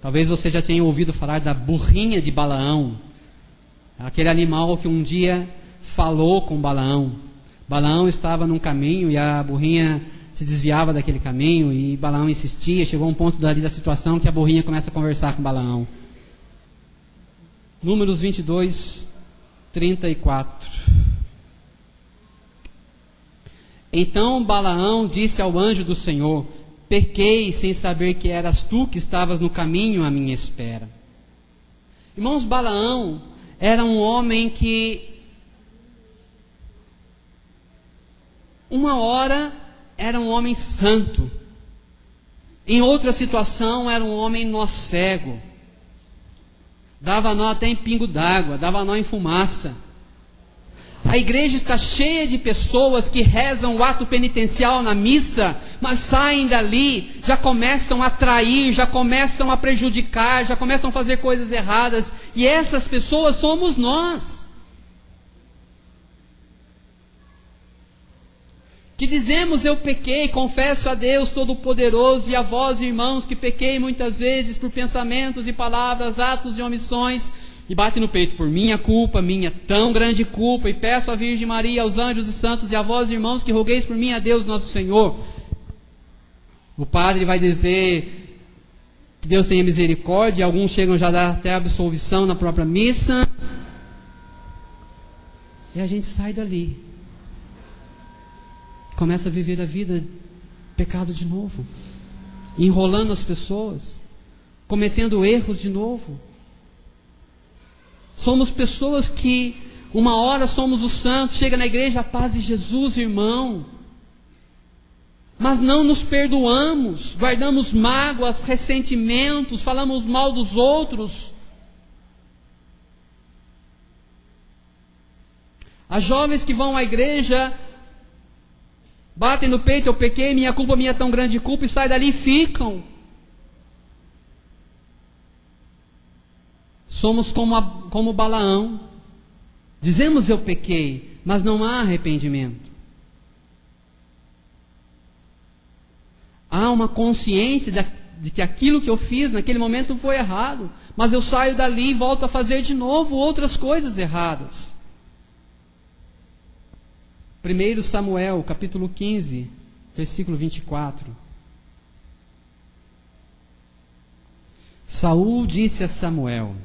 Talvez você já tenha ouvido falar da burrinha de Balaão. Aquele animal que um dia falou com Balaão. Balaão estava num caminho e a burrinha se desviava daquele caminho e Balaão insistia. Chegou a um ponto dali da situação que a burrinha começa a conversar com Balaão. Números 22, 34. Então Balaão disse ao anjo do Senhor: pequei sem saber que eras tu que estavas no caminho à minha espera. Irmãos, Balaão era um homem que uma hora era um homem santo, em outra situação era um homem nó cego, dava nó até em pingo d'água, dava nó em fumaça. A igreja está cheia de pessoas que rezam o ato penitencial na missa, mas saem dali, já começam a trair, já começam a prejudicar, já começam a fazer coisas erradas, e essas pessoas somos nós. Que dizemos: eu pequei, confesso a Deus Todo-Poderoso e a vós, irmãos, que pequei muitas vezes por pensamentos e palavras, atos e omissões. e bate no peito: por minha culpa, minha tão grande culpa, e peço à Virgem Maria, aos anjos e santos e a vós, irmãos, que rogueis por mim a Deus nosso Senhor. O padre vai dizer que Deus tenha misericórdia, alguns chegam já a dar até absolvição na própria missa, e a gente sai dali, começa a viver a vida pecado de novo, enrolando as pessoas, cometendo erros de novo. Somos pessoas que uma hora somos os santos, chega na igreja, a paz de Jesus, irmão, mas não nos perdoamos, guardamos mágoas, ressentimentos, falamos mal dos outros. As jovens que vão à igreja batem no peito: eu pequei, minha culpa, minha tão grande culpa, e saem dali e ficam. Somos como Balaão. Dizemos: eu pequei, mas não há arrependimento. Há uma consciência de que aquilo que eu fiz naquele momento foi errado, mas eu saio dali e volto a fazer de novo outras coisas erradas. 1 Samuel, capítulo 15, versículo 24. Saul disse a Samuel: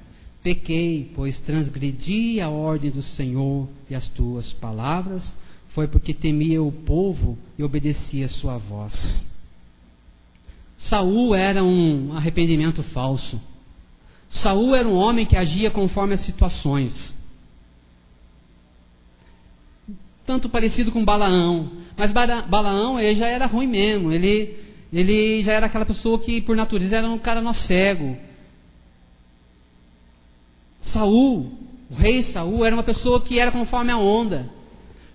pequei, pois transgredi a ordem do Senhor, e as tuas palavras foi porque temia o povo e obedecia a sua voz. Saul era um arrependimento falso. Saul era um homem que agia conforme as situações, tanto parecido com Balaão. Mas Balaão, ele já era ruim mesmo. Ele já era aquela pessoa que por natureza era um cara cego. Saul, o rei Saul, era uma pessoa que era conforme a onda.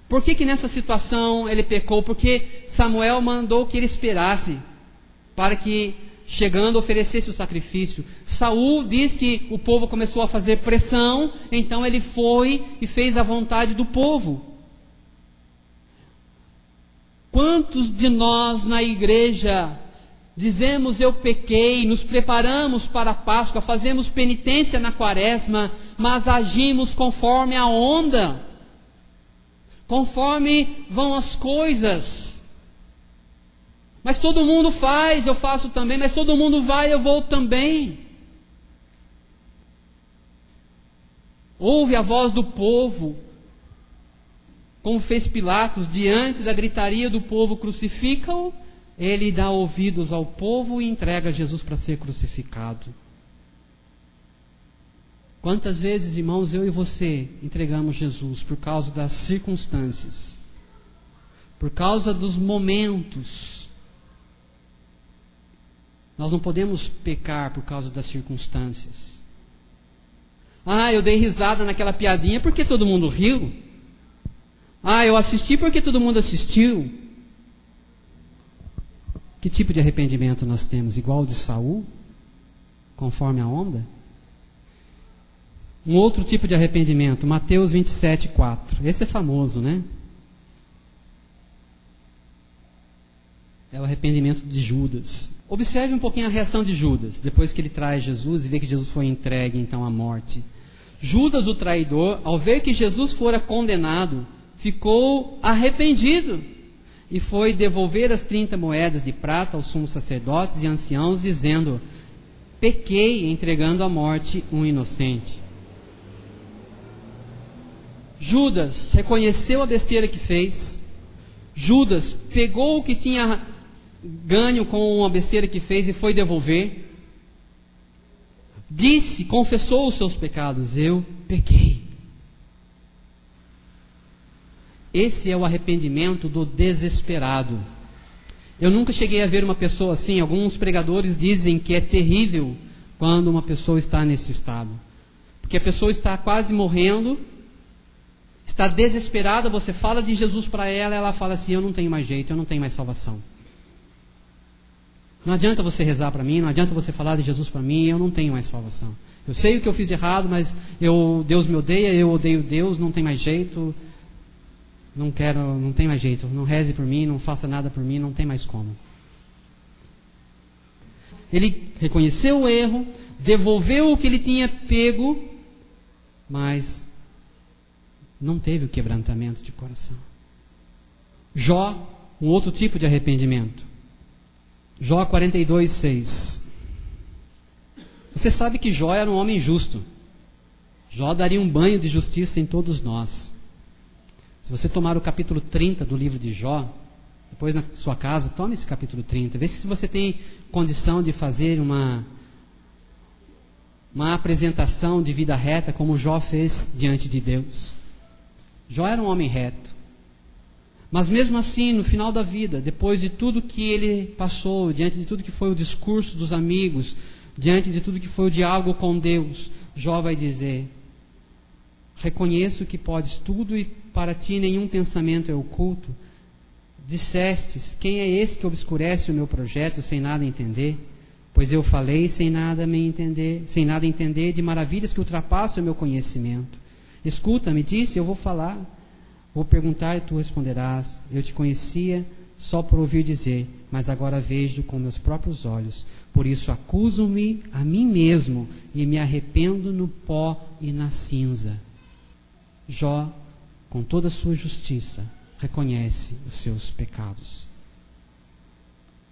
Por que nessa situação ele pecou? Porque Samuel mandou que ele esperasse, para que, chegando, oferecesse o sacrifício. Saul diz que o povo começou a fazer pressão, então ele foi e fez a vontade do povo. Quantos de nós na igreja dizemos: eu pequei, nos preparamos para a Páscoa, fazemos penitência na Quaresma, mas agimos conforme a onda, conforme vão as coisas. Mas todo mundo faz, eu faço também, mas todo mundo vai, eu vou também. Ouve a voz do povo, como fez Pilatos, diante da gritaria do povo: crucifica-o. Ele dá ouvidos ao povo e entrega Jesus para ser crucificado. Quantas vezes, irmãos, eu e você entregamos Jesus por causa das circunstâncias, por causa dos momentos. Nós não podemos pecar por causa das circunstâncias. Eu dei risada naquela piadinha porque todo mundo riu. Eu assisti porque todo mundo assistiu. Que tipo de arrependimento nós temos? Igual ao de Saul? Conforme a onda? Um outro tipo de arrependimento, Mateus 27, 4. Esse é famoso, né? É o arrependimento de Judas. Observe um pouquinho a reação de Judas, depois que ele traz Jesus e vê que Jesus foi entregue então à morte. Judas, o traidor, ao ver que Jesus fora condenado, ficou arrependido e foi devolver as 30 moedas de prata aos sumos sacerdotes e anciãos, dizendo: pequei entregando à morte um inocente. Judas reconheceu a besteira que fez. Judas pegou o que tinha ganho com a besteira que fez e foi devolver. Disse, confessou os seus pecados: eu pequei. Esse é o arrependimento do desesperado. Eu nunca cheguei a ver uma pessoa assim. Alguns pregadores dizem que é terrível quando uma pessoa está nesse estado, porque a pessoa está quase morrendo, está desesperada, você fala de Jesus para ela, ela fala assim: eu não tenho mais jeito, eu não tenho mais salvação. Não adianta você rezar para mim, não adianta você falar de Jesus para mim, eu não tenho mais salvação. Eu sei o que eu fiz errado, mas Deus me odeia, eu odeio Deus, não tem mais jeito, não tem mais jeito, não reze por mim, não faça nada por mim, não tem mais como. Ele reconheceu o erro, devolveu o que ele tinha pego mas não teve o quebrantamento de coração. Jó, um outro tipo de arrependimento. Jó 42:6. Você sabe que Jó era um homem justo. Jó daria um banho de justiça em todos nós. Se você tomar o capítulo 30 do livro de Jó, depois na sua casa, tome esse capítulo 30. Vê se você tem condição de fazer uma apresentação de vida reta, como Jó fez diante de Deus. Jó era um homem reto. Mas mesmo assim, no final da vida, depois de tudo que ele passou, diante de tudo que foi o discurso dos amigos, diante de tudo que foi o diálogo com Deus, Jó vai dizer: reconheço que podes tudo e para ti nenhum pensamento é oculto. Dissestes: quem é esse que obscurece o meu projeto sem nada entender? Pois eu falei sem nada entender de maravilhas que ultrapassam o meu conhecimento. Escuta-me, disse, eu vou falar. Vou perguntar e tu responderás. Eu te conhecia só por ouvir dizer, mas agora vejo com meus próprios olhos. Por isso acuso-me a mim mesmo e me arrependo no pó e na cinza. Jó, com toda a sua justiça, reconhece os seus pecados.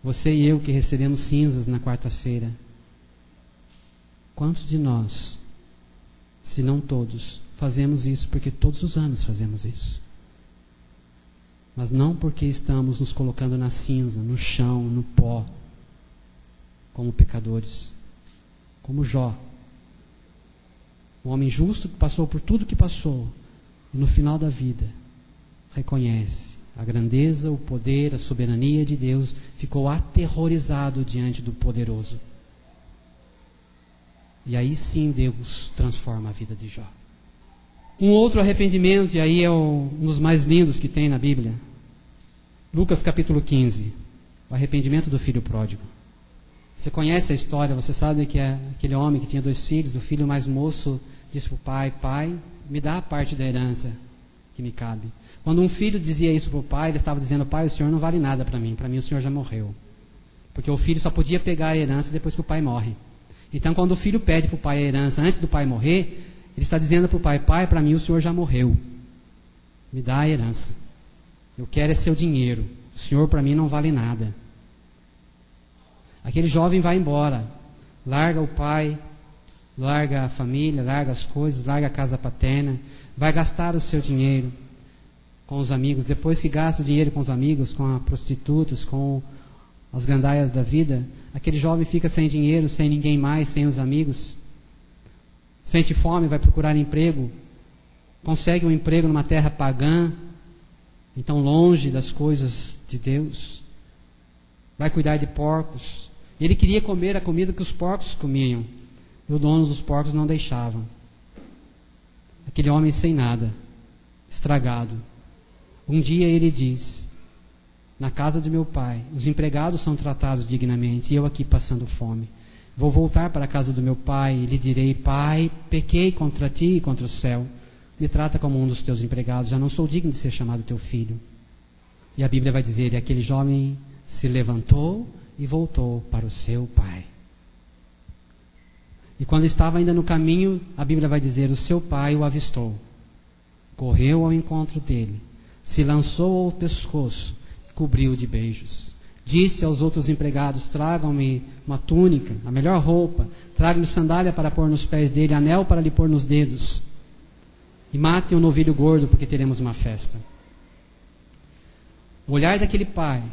Você e eu que recebemos cinzas na quarta-feira, quantos de nós, se não todos, fazemos isso porque todos os anos fazemos isso? Mas não porque estamos nos colocando na cinza, no chão, no pó, como pecadores, como Jó, um homem justo que passou por tudo que passou, e no final da vida, reconhece a grandeza, o poder, a soberania de Deus, ficou aterrorizado diante do poderoso. E aí sim Deus transforma a vida de Jó. Um outro arrependimento, e aí é um dos mais lindos que tem na Bíblia. Lucas capítulo 15, o arrependimento do filho pródigo. Você conhece a história, você sabe que é aquele homem que tinha 2 filhos, o filho mais moço disse para o pai: pai, me dá a parte da herança que me cabe. Quando um filho dizia isso para o pai, ele estava dizendo: pai, o senhor não vale nada para mim o senhor já morreu. Porque o filho só podia pegar a herança depois que o pai morre. Então quando o filho pede para o pai a herança antes do pai morrer, ele está dizendo para o pai: pai, para mim o senhor já morreu, me dá a herança, eu quero é seu dinheiro, o senhor para mim não vale nada. Aquele jovem vai embora, larga o pai, larga a família, larga as coisas, larga a casa paterna, vai gastar o seu dinheiro com os amigos. Depois que gasta o dinheiro com os amigos, com as prostitutas, com as gandaias da vida, aquele jovem fica sem dinheiro, sem ninguém mais, sem os amigos, sente fome, vai procurar emprego, consegue um emprego numa terra pagã, então longe das coisas de Deus, vai cuidar de porcos. Ele queria comer a comida que os porcos comiam, e os donos dos porcos não deixavam. Aquele homem sem nada, estragado. Um dia ele diz: na casa de meu pai, os empregados são tratados dignamente, e eu aqui passando fome. Vou voltar para a casa do meu pai e lhe direi: pai, pequei contra ti e contra o céu. Me trata como um dos teus empregados, já não sou digno de ser chamado teu filho. E a Bíblia vai dizer: e aquele jovem se levantou e voltou para o seu pai. E quando estava ainda no caminho, a Bíblia vai dizer: o seu pai o avistou, correu ao encontro dele, se lançou ao pescoço, cobriu de beijos. Disse aos outros empregados: tragam-me uma túnica, a melhor roupa, tragam-me sandália para pôr nos pés dele, anel para lhe pôr nos dedos, e matem um novilho gordo, porque teremos uma festa. O olhar daquele pai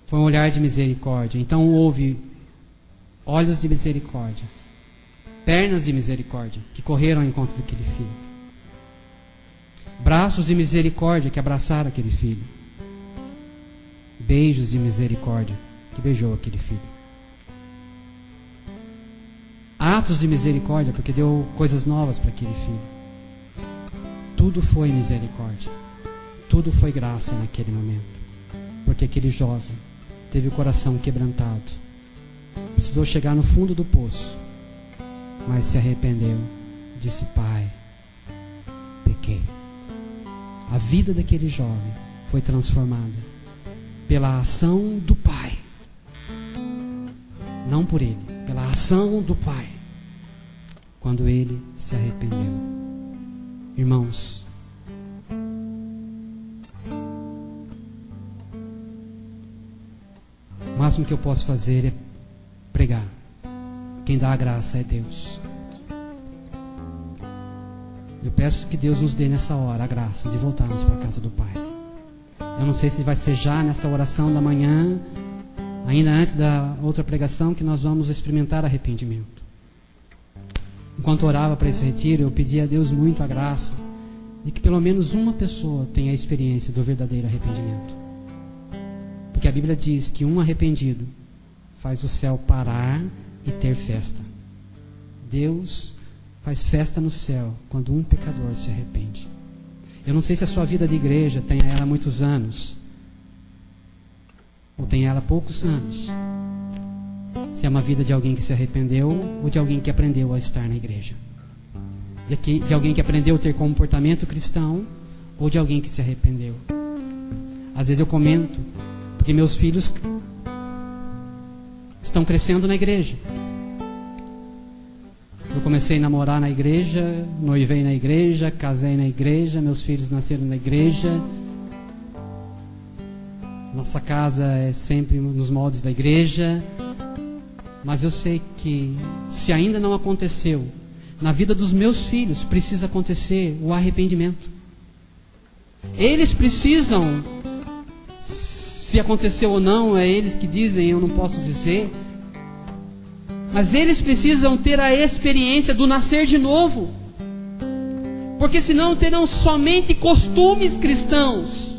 foi um olhar de misericórdia. Então houve olhos de misericórdia, pernas de misericórdia, que correram ao encontro daquele filho, braços de misericórdia que abraçaram aquele filho, beijos de misericórdia que beijou aquele filho, atos de misericórdia porque deu coisas novas para aquele filho. Tudo foi misericórdia, tudo foi graça naquele momento, porque aquele jovem teve o coração quebrantado, precisou chegar no fundo do poço, mas se arrependeu, disse: pai, pequei. A vida daquele jovem foi transformada pela ação do pai, não por ele, pela ação do pai. quando ele se arrependeu. Irmãos, o máximo que eu posso fazer é pregar. Quem dá a graça é Deus. Eu peço que Deus nos dê nessa hora a graça de voltarmos para a casa do Pai. Eu não sei se vai ser já nessa oração da manhã, ainda antes da outra pregação, que nós vamos experimentar arrependimento. Enquanto orava para esse retiro, eu pedi a Deus muito a graça de que pelo menos uma pessoa tenha a experiência do verdadeiro arrependimento. Porque a Bíblia diz que um arrependido faz o céu parar e ter festa. Deus faz festa no céu quando um pecador se arrepende. Eu não sei se a sua vida de igreja tem ela muitos anos, ou tem ela poucos anos. Se é uma vida de alguém que se arrependeu, ou de alguém que aprendeu a estar na igreja. De alguém que aprendeu a ter comportamento cristão, ou de alguém que se arrependeu. Às vezes eu comento, porque meus filhos estão crescendo na igreja. Eu comecei a namorar na igreja, noivei na igreja, casei na igreja, meus filhos nasceram na igreja. Nossa casa é sempre nos moldes da igreja. Mas eu sei que se ainda não aconteceu, na vida dos meus filhos precisa acontecer o arrependimento. Eles precisam, se aconteceu ou não, é eles que dizem, eu não posso dizer. Mas eles precisam ter a experiência do nascer de novo. Porque senão terão somente costumes cristãos.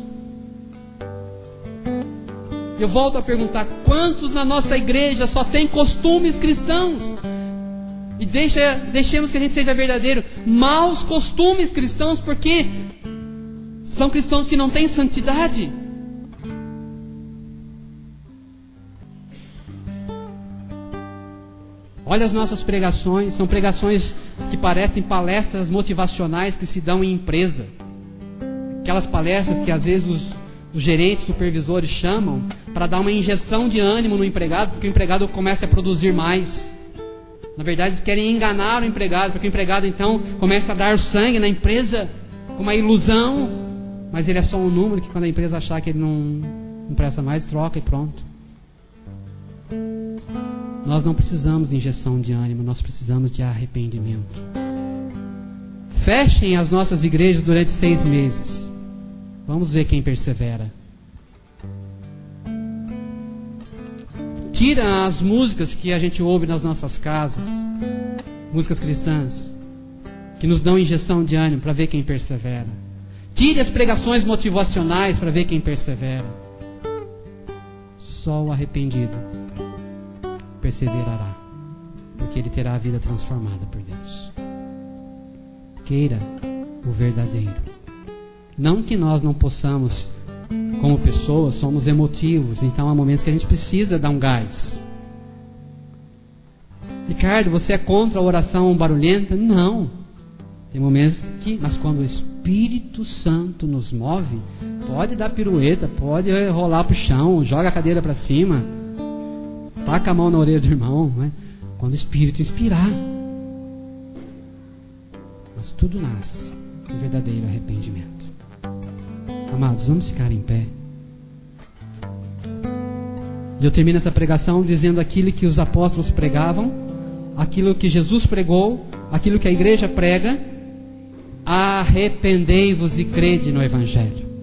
Eu volto a perguntar, quantos na nossa igreja só tem costumes cristãos? E deixemos que a gente seja verdadeiro. Maus costumes cristãos, porque são cristãos que não têm santidade. Olha as nossas pregações, são pregações que parecem palestras motivacionais que se dão em empresa. Aquelas palestras que às vezes os gerentes, supervisores chamam para dar uma injeção de ânimo no empregado, porque o empregado comece a produzir mais. Na verdade, eles querem enganar o empregado, porque o empregado então começa a dar sangue na empresa com uma ilusão, mas ele é só um número que quando a empresa achar que ele não presta mais, troca e pronto. Nós não precisamos de injeção de ânimo, nós precisamos de arrependimento. Fechem as nossas igrejas durante 6 meses. Vamos ver quem persevera. Tira as músicas que a gente ouve nas nossas casas, músicas cristãs, que nos dão injeção de ânimo, para ver quem persevera. Tire as pregações motivacionais para ver quem persevera. Só o arrependido perseverará, porque ele terá a vida transformada por Deus. Queira o verdadeiro. Não que nós não possamos, como pessoas, somos emotivos, então há momentos que a gente precisa dar um gás. Ricardo, você é contra a oração barulhenta? Não. Tem momentos que, mas quando o Espírito Santo nos move, pode dar pirueta, pode rolar para o chão, joga a cadeira para cima, taca a mão na orelha do irmão, né? Quando o Espírito inspirar. Mas tudo nasce do verdadeiro arrependimento. Amados, vamos ficar em pé. E eu termino essa pregação dizendo aquilo que os apóstolos pregavam, aquilo que Jesus pregou, aquilo que a igreja prega: arrependei-vos e crede no Evangelho.